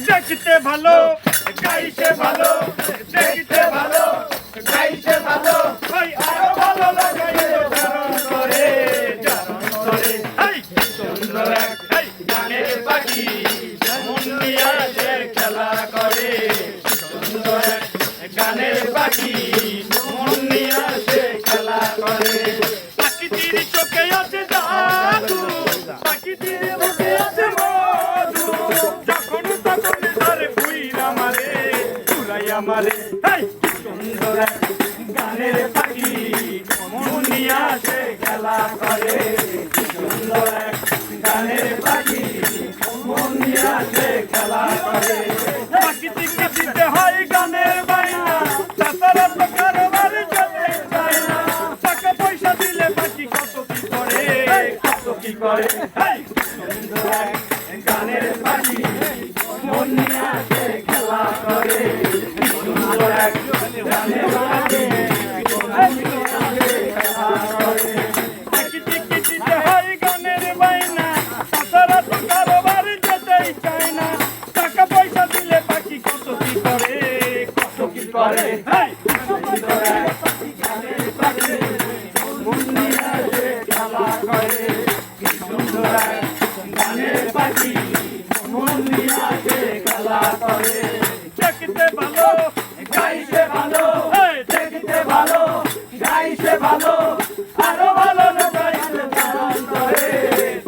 দেখতে ভালো গাইতে ভালো, দেখতে ভালো গাইতে ভালো, ভাই আরো ভালো লাগাইতে ধারণ করে সুন্দর এক গানের পাখি মন নিয়ে যে খেলা করে, সুন্দর এক গানের পাখি মন নিয়ে যে খেলা করে। পাখিটির চোখে আছে জাদু, পাখিটির মুখে আছে মধু, যখন তখন ধরে ফুইরা মারে ফুরাইয়া মারে। সুন্দর এক গানের পাখি মন নিয়ে যে খেলা করে, সুন্দর এক গানের পাখি মন নিয়ে যে খেলা করে। পাখিটিকে দিতে হয় গানের বাইনা, তাছাড়া তো কারবার যেতে চায় না, টাকা পয়সা দিলে পাখি কত কি করে, কত কি করে। সুন্দর এক গানের পাখি মন নিয়ে যে খেলা করে, সুন্দর এক গানের পাখি মন নিয়ে যে খেলা করে। পাখিটিকে দিতে হয় গানের বাইনা, তাছাড়া তো কারবার যেতেই চায় না, টাকা পয়সা দিলে পাখি কত কি করে, কত কি করে। সুন্দর এক গানের পাখি মন নিয়ে যে খেলা করে, সুন্দর এক গানের পাখি মন নিয়ে যে খেলা করে। দেখতে ভালো গাইতে ভালো, দেখতে ভালো গাইতে ভালো, আরো ভালো গাইতে ধারণ করে,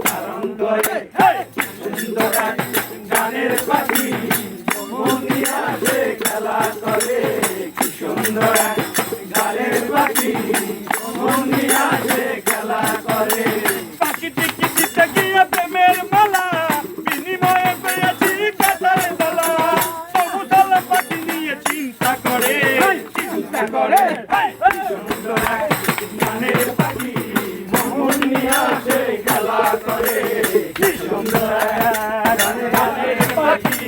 ধারণ করে। সুন্দর এক গানের পাখি মন নিয়ে যে খেলা করে, সুন্দর এক গানের পাখি মন নিয়ে যে খেলা করে। পাখিটিকে দিতে গিয়ে প্রেমের মালা, বিনিময়ে পেয়েছি কাঁথার দলা, তবু দল পাখি নিয়ে চিন্তা করে, চিন্তা করে। সুন্দর এক গানের পাখি মন নিয়ে যে খেলা করে, সুন্দর এক গানের পাখি